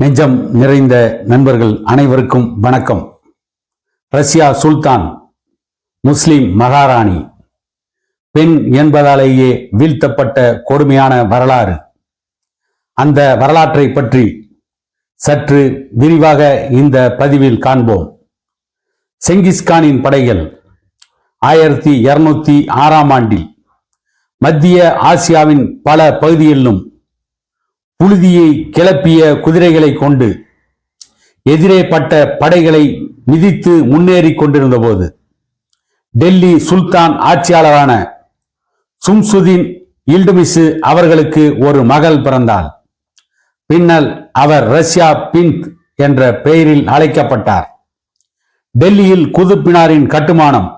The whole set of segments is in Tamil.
நெஞ்சம் நிறைந்த நண்பர்கள் அனைவருக்கும் வணக்கம். ரஷ்யா சுல்தான், முஸ்லிம் மகாராணி, பெண் என்பதாலேயே வீழ்த்தப்பட்ட கொடுமையான வரலாறு. அந்த வரலாற்றை பற்றி சற்று விரிவாக இந்த பதிவில் காண்போம். செங்கிஸ்கானின் படைகள் 1206ஆம் ஆண்டில் மத்திய ஆசியாவின் பல பகுதிகளிலும் புழுதியை கிளப்பிய குதிரைகளை கொண்டு எதிரே பட்ட படைகளை மிதித்து முன்னேறி கொண்டிருந்த போது டெல்லி சுல்தான் ஆட்சியாளரான சும்சுதீன் இல்டுமிசு அவர்களுக்கு ஒரு மகள் பிறந்தாள். பின்னர் அவர் ரஷ்யா பிந்த் என்ற பெயரில் அழைக்கப்பட்டார். டெல்லியில் குதுப்பினாரின் கட்டுமானம்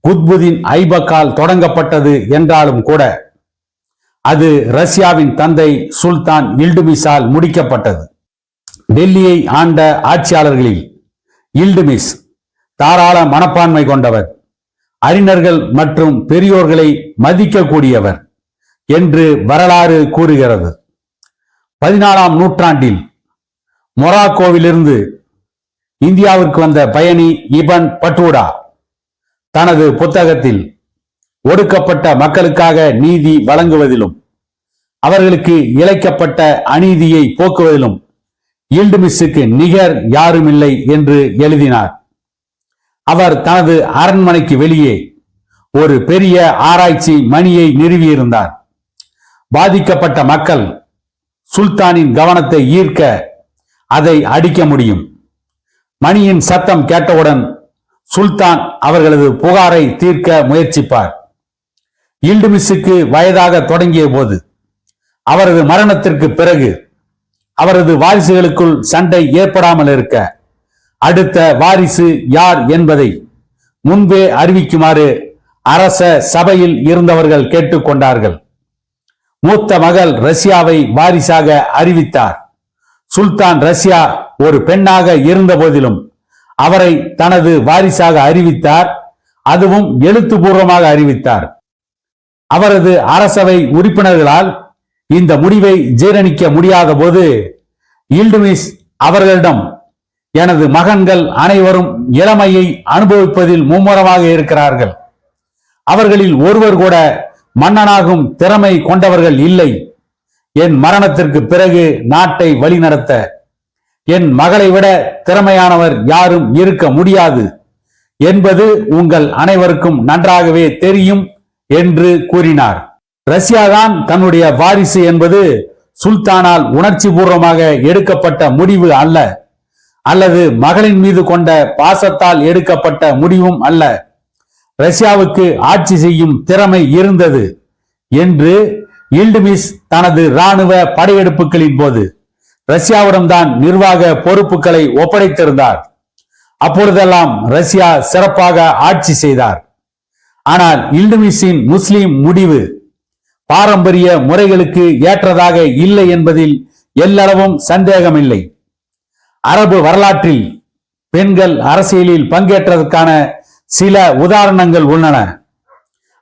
குத்புதீன் ஐபக்கால் தொடங்கப்பட்டது என்றாலும் கூட அது ரஷ்யாவின் தந்தை சுல்தான் இல்டுமிஸால் முடிக்கப்பட்டது. டெல்லியை ஆண்ட ஆட்சியாளர்களில் இல்டுமிஸ் தாராள மனப்பான்மை கொண்டவர், அறிஞர்கள் மற்றும் பெரியோர்களை மதிக்கக்கூடியவர் என்று வரலாறு கூறுகிறது. 14ஆம் நூற்றாண்டில் மொராக்கோவிலிருந்து இந்தியாவிற்கு வந்த பயணி இபன் பட்டூடா தனது புத்தகத்தில் ஒடுக்கப்பட்ட மக்களுக்காக நீதி வழங்குவதிலும் அவர்களுக்கு இழைக்கப்பட்ட அநீதியை போக்குவதிலும் இல்டுமிஸுக்கு நிகர் யாருமில்லை என்று எழுதினார். அவர் தனது அரண்மனைக்கு வெளியே ஒரு பெரிய ஆராய்ச்சி மணியை நிறுவியிருந்தார். பாதிக்கப்பட்ட மக்கள் சுல்தானின் கவனத்தை ஈர்க்க அதை அடிக்க முடியும். மணியின் சத்தம் கேட்டவுடன் சுல்தான் அவர்களது புகாரை தீர்க்க முயற்சிப்பார். இல்டுமிஸுக்கு வயதாக தொடங்கிய போது அவரது மரணத்திற்கு பிறகு அவரது வாரிசுகளுக்குள் சண்டை ஏற்படாமல் இருக்க அடுத்த வாரிசு யார் என்பதை முன்பே அறிவிக்குமாறு அரச சபையில் இருந்தவர்கள் கேட்டுக்கொண்டார்கள். மூத்த மகள் ரஷ்யாவை வாரிசாக அறிவித்தார். சுல்தான் ரஷ்யா ஒரு பெண்ணாக இருந்த போதிலும் அவரை தனது வாரிசாக அறிவித்தார். அதுவும் எழுத்துப்பூர்வமாக அறிவித்தார். அவரது அரசவை உறுப்பினர்களால் இந்த முடிவை ஜீரணிக்க முடியாத போது இல்டுமிஸ் அவர்களிடம், எனது மகன்கள் அனைவரும் இளமையை அனுபவிப்பதில் மும்முரமாக இருக்கிறார்கள். அவர்களில் ஒருவர் கூட மன்னனாகும் திறமை கொண்டவர்கள் இல்லை. என் மரணத்திற்கு பிறகு நாட்டை வழிநடத்த என் மகளை விட திறமையானவர் யாரும் இருக்க முடியாது என்பது உங்கள் அனைவருக்கும் நன்றாகவே தெரியும் என்று கூறினார். ரஷ்யாதான் தன்னுடைய வாரிசு என்பது சுல்தானால் உணர்ச்சி பூர்வமாக எடுக்கப்பட்ட முடிவு அல்ல, அல்லது மகளின் மீது கொண்ட பாசத்தால் எடுக்கப்பட்ட முடிவும் அல்ல. ரஷ்யாவுக்கு ஆட்சி செய்யும் திறமை இருந்தது என்று இல்டுமிஸ் தனது இராணுவ படையெடுப்புகளின் போது ரஷ்யாவிடம்தான் நிர்வாக பொறுப்புகளை ஒப்படைத்திருந்தார். அப்பொழுதெல்லாம் ரஷ்யா சிறப்பாக ஆட்சி செய்தார். ஆனால் இல்டுமிஸின் முஸ்லிம் முடிவு பாரம்பரிய முறைகளுக்கு ஏற்றதாக இல்லை என்பதில் எல்லளவும் சந்தேகமில்லை. அரபு வரலாற்றில் பெண்கள் அரசியலில் பங்கேற்றதற்கான சில உதாரணங்கள் உள்ளன.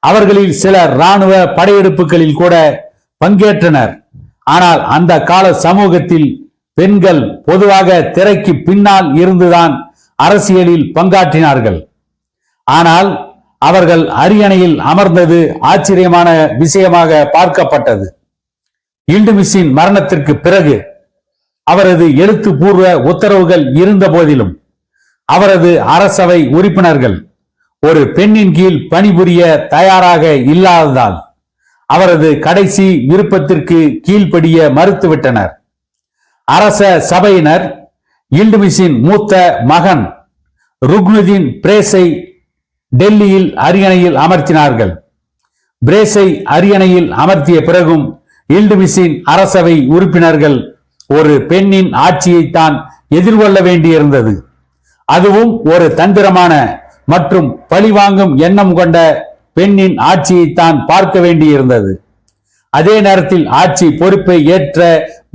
அவர்களில் சிலர் இராணுவ படையெடுப்புகளில் கூட பங்கேற்றனர். ஆனால் அந்த கால சமூகத்தில் பெண்கள் பொதுவாக திரைக்கு பின்னால் இருந்துதான் அரசியலில் பங்காற்றினார்கள். ஆனால் அவர்கள் அரியணையில் அமர்ந்தது ஆச்சரியமான விஷயமாக பார்க்கப்பட்டது. இல்டுமிஸின் மரணத்திற்கு பிறகு அவரது எழுத்துப்பூர்வ உத்தரவுகள் இருந்த போதிலும் அவரது அரசவை உறுப்பினர்கள் ஒரு பெண்ணின் கீழ் பணிபுரிய தயாராக இல்லாததால் அவரது கடைசி விருப்பத்திற்கு கீழ்ப்படிய மறுத்துவிட்டனர். அரச சபையினர் இல்டுமிஸின் மூத்த மகன் ருக்னுதீன் பிரேஸை டெல்லியில் அரியணையில் அமர்த்தினார்கள். பிரேஸை அரியணையில் அமர்த்திய பிறகும் இல்டுமிஸின் அரசவை உறுப்பினர்கள் ஒரு பெண்ணின் ஆட்சியைத்தான் எதிர்கொள்ள வேண்டியிருந்தது. அதுவும் ஒரு தந்திரமான மற்றும் பழிவாங்கும் எண்ணம் கொண்ட பெண்ணின் ஆட்சியைத்தான் பார்க்க வேண்டியிருந்தது. அதே நேரத்தில் ஆட்சி பொறுப்பை ஏற்ற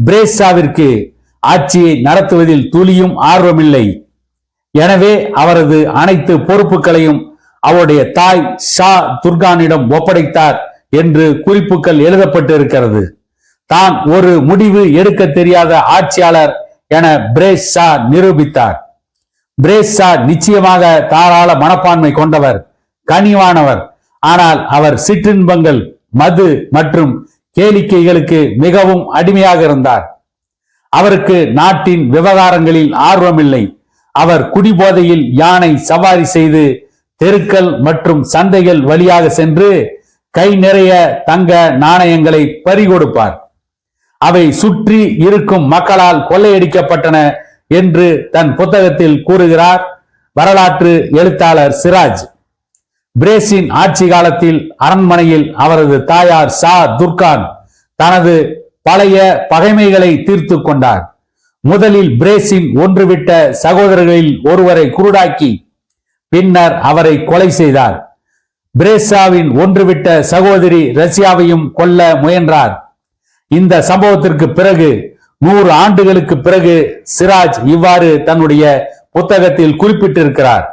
பிரேஸாவிற்கு ஆட்சியை நடத்துவதில் துளியும் ஆர்வமில்லை. எனவே அவரது அனைத்து பொறுப்புகளையும் அவருடைய தாய் ஷா துர்கானிடம் ஒப்படைத்தார் என்று குறிப்புகள் எழுதப்பட்டிருக்கிறது. தான் ஒரு முடிவு எடுக்க தெரியாத ஆட்சியாளர் என பிரேஸ் ஷா நிரூபித்தார். பிரேஸ் ஷா நிச்சயமாக தாராள மனப்பான்மை கொண்டவர், கனிவானவர். ஆனால் அவர் சிற்றின்பங்கள், மது மற்றும் கேளிக்கைகளுக்கு மிகவும் அடிமையாக இருந்தார். அவருக்கு நாட்டின் விவகாரங்களில் ஆர்வமில்லை. அவர் குடிபோதையில் யானை சவாரி செய்து தெருக்கள் மற்றும் சந்தைகள் வழியாக சென்று கை நிறைய தங்க நாணயங்களை பறிகொடுப்பார். அவை சுற்றி இருக்கும் மக்களால் கொள்ளையடிக்கப்பட்டன என்று தன் புத்தகத்தில் கூறுகிறார் வரலாற்று எழுத்தாளர் சிராஜ். பிரேஸின் ஆட்சி காலத்தில் அரண்மனையில் அவரது தாயார் ஷா துர்கான் தனது பழைய பகைமைகளை தீர்த்து கொண்டார். முதலில் பிரேஸின் ஒன்றுவிட்ட சகோதரர்களில் ஒருவரை குருடாக்கி பின்னர் அவரை கொலை செய்தார். பிரேஸாவின் ஒன்றுவிட்ட சகோதரி ரஷ்யாவையும் கொல்ல முயன்றார். இந்த சம்பவத்திற்கு பிறகு 100 ஆண்டுகளுக்கு பிறகு சிராஜ் இவ்வாறு தன்னுடைய புத்தகத்தில் குறிப்பிட்டிருக்கிறார்.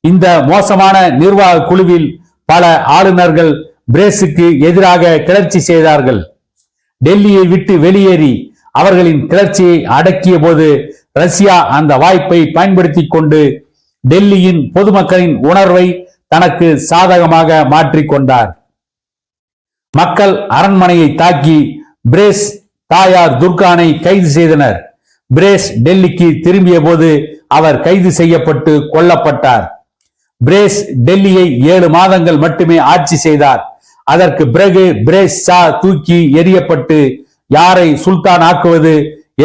இந்த மோசமான நிர்வாக குழுவில் பல ஆளுநர்கள் பிரேஸுக்கு எதிராக கிளர்ச்சி செய்தார்கள். டெல்லியை விட்டு வெளியேறி அவர்களின் கிளர்ச்சியை அடக்கிய போது ரஷ்யா அந்த வாய்ப்பை பயன்படுத்தி கொண்டு டெல்லியின் பொதுமக்களின் உணர்வை தனக்கு சாதகமாக மாற்றிக்கொண்டார். மக்கள் அரண்மனையை தாக்கி பிரேஸ் தாயார் துர்கானை கைது செய்தனர். பிரேஸ் டெல்லிக்கு திரும்பிய போது அவர் கைது செய்யப்பட்டு கொல்லப்பட்டார். பிரேஸ் டெல்லியை 7 மாதங்கள் மட்டுமே ஆட்சி செய்தார். அதற்கு பிறகு பிரேஸ் ஷா தூக்கி எறியப்பட்டு யாரை சுல்தான் ஆக்குவது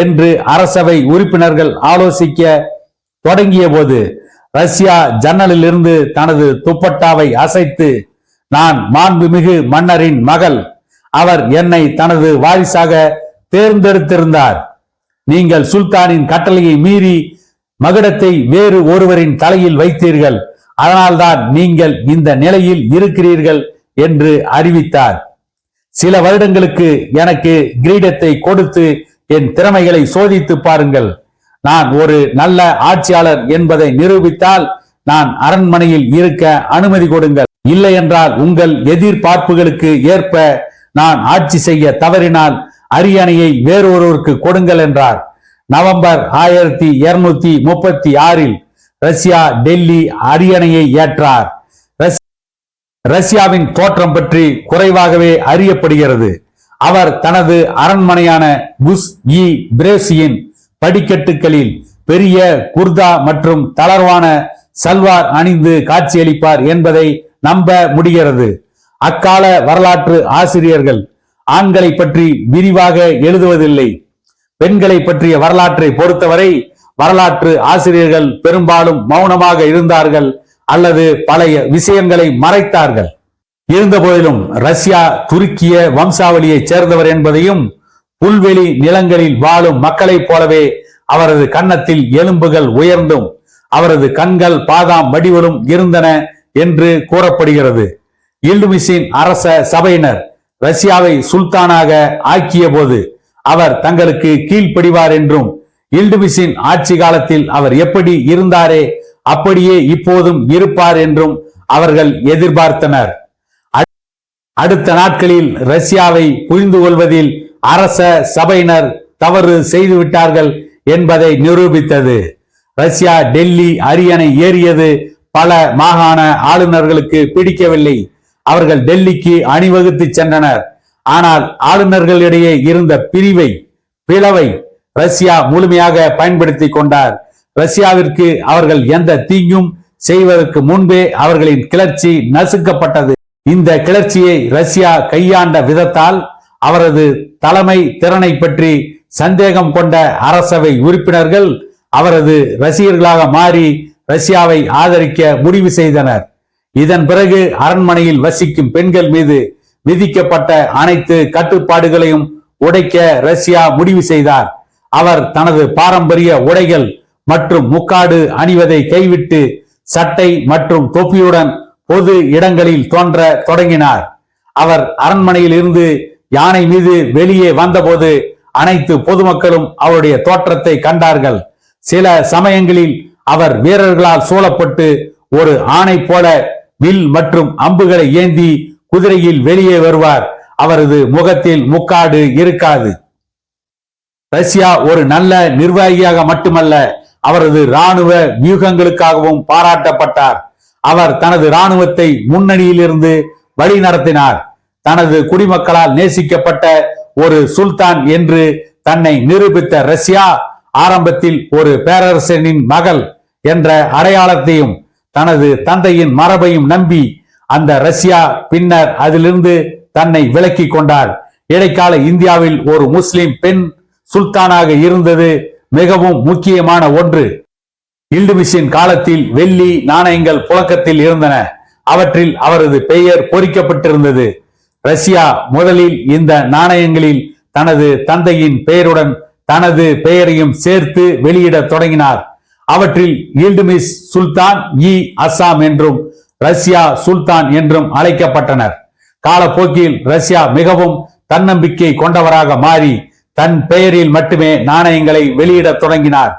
என்று அரசவை உறுப்பினர்கள் ஆலோசிக்க தொடங்கிய போது ரஷ்யா ஜன்னலில் இருந்து தனது துப்பட்டாவை அசைத்து, நான் மாண்புமிகு மன்னரின் மகள், அவர் என்னை தனது வாரிசாக தேர்ந்தெடுத்திருந்தார். நீங்கள் சுல்தானின் கட்டளையை மீறி மகுடத்தை வேறு ஒருவரின் தலையில் வைத்தீர்கள். அதனால்தான் நீங்கள் இந்த நிலையில் இருக்கிறீர்கள் என்று அறிவித்தார். சில வருடங்களுக்கு எனக்கு கிரீடத்தை கொடுத்து என் திறமைகளை சோதித்து பாருங்கள். நான் ஒரு நல்ல ஆட்சியாளர் என்பதை நிரூபித்தால் நான் அரண்மனையில் இருக்க அனுமதி கொடுங்கள். இல்லை என்றால் உங்கள் எதிர்பார்ப்புகளுக்கு ஏற்ப நான் ஆட்சி செய்ய தவறினால் அரியணையை வேறொருவருக்கு கொடுங்கள் என்றார். நவம்பர் 1236 ரஷ்யா டெல்லி அரியணையை ஏற்றார். ரஷ்யாவின் தோற்றம் பற்றி குறைவாகவே அறியப்படுகிறது. அவர் தனது அரண்மனையான குஸ்-இ பிரேஸியின் படிக்கட்டுகளில் பெரிய குர்தா மற்றும் தளர்வான சல்வார் அணிந்து காட்சியளிப்பார் என்பதை நம்ப முடிகிறது. அக்கால வரலாற்று ஆசிரியர்கள் ஆண்களை பற்றி விரிவாக எழுதுவதில்லை. பெண்களை பற்றிய வரலாற்றை பொறுத்தவரை வரலாற்று ஆசிரியர்கள் பெரும்பாலும் மௌனமாக இருந்தார்கள் அல்லது பழைய விஷயங்களை மறைத்தார்கள். இருந்த போதிலும் ரஷ்யா துருக்கிய வம்சாவளியைச் சேர்ந்தவர் என்பதையும் புல்வெளி நிலங்களில் வாழும் மக்களைப் போலவே அவரது கன்னத்தில் எலும்புகள் உயர்ந்தும் அவரது கண்கள் பாதாம் வடிவிலும் இருந்தன என்று கூறப்படுகிறது. இல்டுமிஷின் அரச சபையினர் ரஷ்யாவை சுல்தானாக ஆக்கிய போது அவர் தங்களுக்கு கீழ்ப்படிவார் என்றும் இல்டுமிஷின் ஆட்சி காலத்தில் அவர் எப்படி இருந்தாரே அப்படியே இப்போதும் இருப்பார் என்றும் அவர்கள் எதிர்பார்த்தனர். அடுத்த நாட்களில் ரஷ்யாவை புரிந்து கொள்வதில் அரச சபையினர் தவறு செய்துவிட்டார்கள் என்பதை நிரூபித்தது. ரஷ்யா டெல்லி அரியணை ஏறியது பல மாகாண ஆளுநர்களுக்கு பிடிக்கவில்லை. அவர்கள் டெல்லிக்கு அணிவகுத்து சென்றனர். ஆனால் ஆளுநர்களிடையே இருந்த பிளவை ரஷ்யா முழுமையாக பயன்படுத்தி கொண்டார். ரஷ்யாவிற்கு அவர்கள் எந்த தீங்கும் செய்வதற்கு முன்பே அவர்களின் கிளர்ச்சி நசுக்கப்பட்டது. இந்த கிளர்ச்சியை ரஷ்யா கையாண்ட விதத்தால் அவரது தலைமை திறனை பற்றி சந்தேகம் கொண்ட அரசவை உறுப்பினர்கள் அவரது ரசிகர்களாக மாறி ரஷ்யாவை ஆதரிக்க முடிவு செய்தனர். இதன் பிறகு அரண்மனையில் வசிக்கும் பெண்கள் மீது விதிக்கப்பட்ட அனைத்து கட்டுப்பாடுகளையும் உடைக்க ரஷ்யா முடிவு செய்தார். அவர் தனது பாரம்பரிய உடைகள் மற்றும் முக்காடு அணிவதை கைவிட்டு சட்டை மற்றும் தொப்பியுடன் பொது இடங்களில் தோன்ற தொடங்கினார். அவர் அரண்மனையில் இருந்து யானை மீது வெளியே வந்தபோது அனைத்து பொதுமக்களும் அவருடைய தோற்றத்தை கண்டார்கள். சில சமயங்களில் அவர் வீரர்களால் சூழப்பட்டு ஒரு ஆணை போல வில் மற்றும் அம்புகளை ஏந்தி குதிரையில் வெளியே வருவார். அவரது முகத்தில் முக்காடு இருக்காது. ரஷ்யா ஒரு நல்ல நிர்வாகியாக மட்டுமல்ல, அவரது இராணுவ வியூகங்களுக்காகவும் பாராட்டப்பட்டார். அவர் தனது இராணுவத்தை முன்னணியில் இருந்து வழி நடத்தினார். தனது குடிமக்களால் நேசிக்கப்பட்ட ஒரு சுல்தான் என்று தன்னை நிரூபித்த ரஷ்யா ஆரம்பத்தில் ஒரு பேரரசனின் மகள் என்ற அடையாளத்தையும் தனது தந்தையின் மரபையும் நம்பி அந்த ரஷ்யா பின்னர் அதிலிருந்து தன்னை விலக்கி கொண்டார். இடைக்கால இந்தியாவில் ஒரு முஸ்லிம் பெண் சுல்தானாக இருந்தது மிகவும் முக்கியமான ஒன்று. இல்துமிஷின் காலத்தில் வெள்ளி நாணயங்கள் புழக்கத்தில் இருந்தன. அவற்றில் அவரது பெயர் பொறிக்கப்பட்டிருந்தது. ரஷ்யா முதலில் இந்த நாணயங்களில் தனது தந்தையின் பெயருடன் தனது பெயரையும் சேர்த்து வெளியிட தொடங்கினார். அவற்றில் இல்துமிஷ் சுல்தான் இ அசாம் என்றும் ரஷ்யா சுல்தான் என்றும் அழைக்கப்பட்டனர். காலப்போக்கில் ரஷ்யா மிகவும் தன்னம்பிக்கை கொண்டவராக மாறி தன் பெயரில் மட்டுமே நாணயங்களை வெளியிட தொடங்கினார்.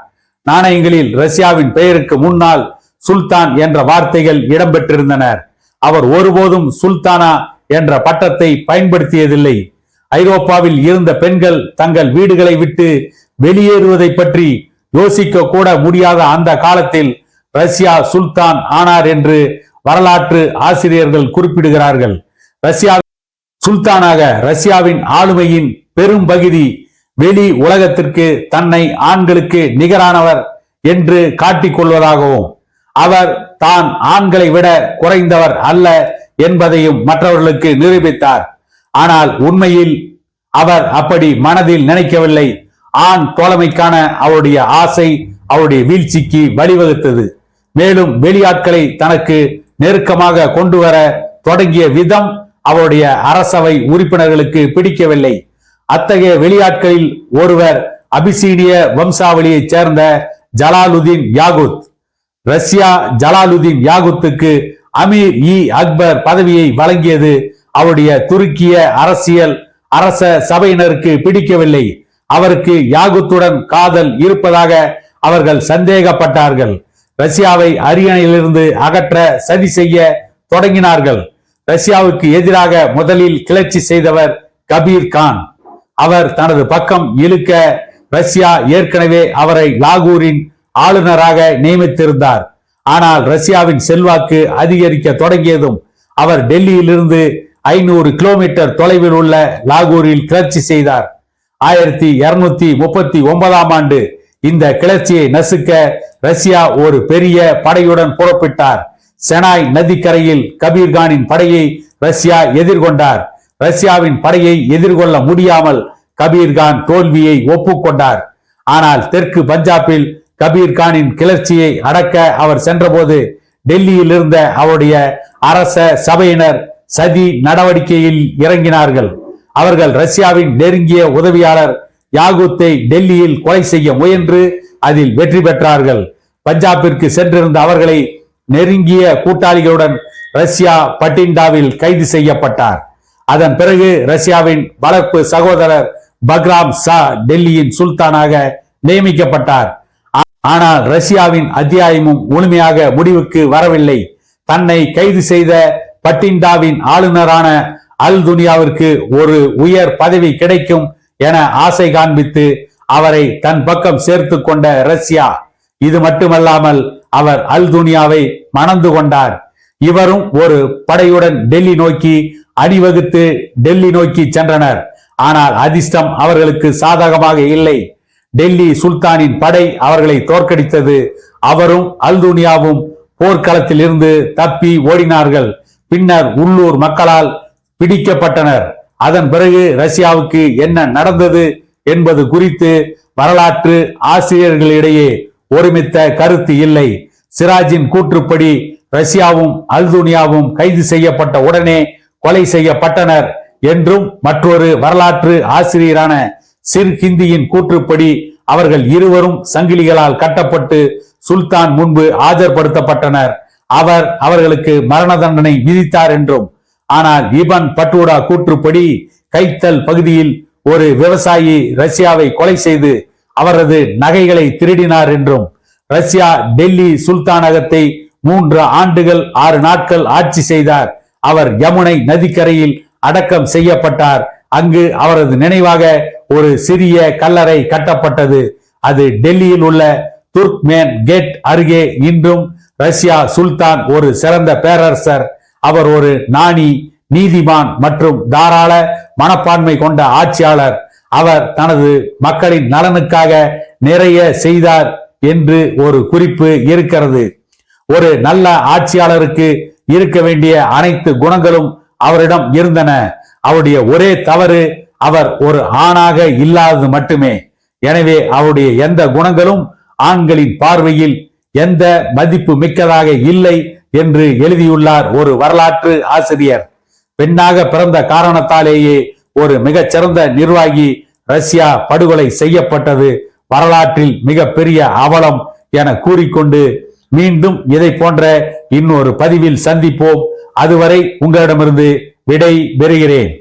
நாணயங்களில் ரஷ்யாவின் பெயருக்கு முன்னால் சுல்தான் என்ற வார்த்தைகள் இடம்பெற்றிருந்தன. அவர் ஒருபோதும் சுல்தானா என்ற பட்டத்தை பயன்படுத்தியதில்லை. ஐரோப்பாவில் இருந்த பெண்கள் தங்கள் வீடுகளை விட்டு வெளியேறுவதை பற்றி யோசிக்க கூட முடியாத அந்த காலத்தில் ரஷ்யா சுல்தான் ஆனார் என்று வரலாற்று ஆசிரியர்கள் குறிப்பிடுகிறார்கள். ரஷ்யா சுல்தானாக ரஷ்யாவின் ஆளுமையின் பெரும் பகுதி வெளி உலகத்திற்கு தன்னை ஆண்களுக்கு நிகரானவர் என்று காட்டிக் கொள்வதாகவும் அவர் தான் ஆண்களை விட குறைந்தவர் அல்ல என்பதையும் மற்றவர்களுக்கு நிரூபித்தார். ஆனால் உண்மையில் அவர் அப்படி மனதில் நினைக்கவில்லை. ஆண் தோழமைக்கான அவருடைய ஆசை அவருடைய வீழ்ச்சிக்கு வழிவகுத்தது. மேலும் வெளியாட்களை தனக்கு நெருக்கமாக கொண்டு வர தொடங்கிய விதம் அவருடைய அரசவை உறுப்பினர்களுக்கு பிடிக்கவில்லை. அத்தகைய வெளியாட்களில் ஒருவர் அபிசீனிய வம்சாவளியைச் சேர்ந்த ஜலாலுதீன் யாகுத். ரஷ்யா ஜலாலுதீன் யாகுத்துக்கு அமீர் இ அக்பர் பதவியை வழங்கியது அவருடைய துருக்கிய அரச சபையினருக்கு பிடிக்கவில்லை. அவருக்கு யாகுத்துடன் காதல் இருப்பதாக அவர்கள் சந்தேகப்பட்டார்கள். ரஷ்யாவை அரியணையிலிருந்து அகற்ற சதி செய்ய தொடங்கினார்கள். ரஷ்யாவுக்கு எதிராக முதலில் கிளர்ச்சி செய்தவர் கபீர் கான். அவர் தனது பக்கம் இழுக்க ரஷ்யா ஏற்கனவே அவரை லாகூரின் ஆளுநராக நியமித்திருந்தார். ஆனால் ரஷ்யாவின் செல்வாக்கு அதிகரிக்க தொடங்கியதும் அவர் டெல்லியிலிருந்து 500 கிலோமீட்டர் தொலைவில் உள்ள லாகூரில் கிளர்ச்சி செய்தார். 1239 ஆண்டு இந்த கிளர்ச்சியை நசுக்க ரஷ்யா ஒரு பெரிய படையுடன் புறப்பட்டார். செனாய் நதிக்கரையில் கபீர்கானின் படையை ரஷ்யா எதிர்கொண்டார். ரஷ்யாவின் படையை எதிர்கொள்ள முடியாமல் கபீர்கான் தோல்வியை ஒப்புக்கொண்டார். ஆனால் தெற்கு பஞ்சாபில் கபீர்கானின் கிளர்ச்சியை அடக்க அவர் சென்றபோது டெல்லியில் இருந்த அவருடைய அரச சபையினர் சதி நடவடிக்கையில் இறங்கினார்கள். அவர்கள் ரஷ்யாவின் நெருங்கிய உதவியாளர் யாகுத்தை டெல்லியில் கொலை செய்ய முயன்று அதில் வெற்றி பெற்றார்கள். பஞ்சாபிற்கு சென்றிருந்த அவர்களை நெருங்கிய கூட்டாளிகளுடன் ரஷ்யா பட்டிண்டாவில் கைது செய்யப்பட்டார். அதன் பிறகு ரஷ்யாவின் வளர்ப்பு சகோதரர் பக்ராம் ஷா டெல்லியின் சுல்தானாக நியமிக்கப்பட்டார். ஆனால் ரஷ்யாவின் அத்தியாயமும் முழுமையாக முடிவுக்கு வரவில்லை. தன்னை கைது செய்த பட்டிண்டாவின் ஆளுநரான அல் துனியாவிற்கு ஒரு உயர் பதவி கிடைக்கும் என ஆசை காண்பித்து அவரை தன் பக்கம் சேர்த்து கொண்ட ரஷ்யா. இது மட்டுமல்லாமல் அவர் அல் துனியாவை மணந்து கொண்டார். இவரும் ஒரு படையுடன் டெல்லி நோக்கி அணிவகுத்து டெல்லி நோக்கி சென்றனர். ஆனால் அதிர்ஷ்டம் அவர்களுக்கு சாதகமாக இல்லை. டெல்லி சுல்தானின் படை அவர்களை தோற்கடித்தது. அவரும் அல் துனியாவும் போர்க்களத்தில் இருந்து தப்பி ஓடினார்கள். பின்னர் உள்ளூர் மக்களால் பிடிக்கப்பட்டனர். அதன் பிறகு ரஷ்யாவுக்கு என்ன நடந்தது என்பது குறித்து வரலாற்று ஆசிரியர்களிடையே ஒருமித்த கருத்து இல்லை. சிராஜின் கூற்றுப்படி ரஷ்யாவும் அல் துனியாவும் கைது செய்யப்பட்ட உடனே கொலை செய்யப்பட்டனர் என்றும் மற்றொரு வரலாற்று ஆசிரியரான சிர் ஹிந்தியின் கூற்றுப்படி அவர்கள் இருவரும் சங்கிலிகளால் கட்டப்பட்டு சுல்தான் முன்பு ஆஜர்படுத்தப்பட்டனர். அவர் அவர்களுக்கு மரண தண்டனை விதித்தார் என்றும். ஆனால் இபன் பட்டூடா கூற்றுப்படி கைத்தல் பகுதியில் ஒரு விவசாயி ரஷ்யாவை கொலை செய்து அவரது நகைகளை திருடினார் என்றும். ரஷ்யா டெல்லி சுல்தானகத்தை 3 ஆண்டுகள் 6 நாட்கள் ஆட்சி செய்தார். அவர் யமுனை நதிக்கரையில் அடக்கம் செய்யப்பட்டார். அங்கு அவரது நினைவாக ஒரு சிறிய கல்லறை கட்டப்பட்டது. அது டெல்லியில் உள்ள துர்க்மேன் கேட் அருகே. இன்றும் ரஷ்யா சுல்தான் ஒரு சிறந்த பேரரசர். அவர் ஒரு ஞானி, நீதிமான் மற்றும் தாராள மனப்பான்மை கொண்ட ஆட்சியாளர். அவர் தனது மக்களின் நலனுக்காக நிறைய செய்தார் என்று ஒரு குறிப்பு இருக்கிறது. ஒரு நல்ல ஆட்சியாளருக்கு இருக்க வேண்டிய அனைத்து குணங்களும் அவரிடம் இருந்தன. அவருடைய ஒரே தவறு அவர் ஒரு ஆணாக இல்லாதது மட்டுமே. எனவே அவருடைய எந்த குணங்களும் ஆண்களின் பார்வையில் எந்த மதிப்பு மிக்கதாக இல்லை என்று எழுதியுள்ளார் ஒரு வரலாற்று ஆசிரியர். பெண்ணாக பிறந்த காரணத்தாலேயே ஒரு மிகச்சிறந்த நிர்வாகி ரஷ்யா படுகொலை செய்யப்பட்டது வரலாற்றில் மிகப்பெரிய அவலம் என கூறிக்கொண்டு மீண்டும் இதை போன்ற இன்னொரு பதிவில் சந்திப்போம். அதுவரை உங்களிடமிருந்து விடை பெறுகிறேன்.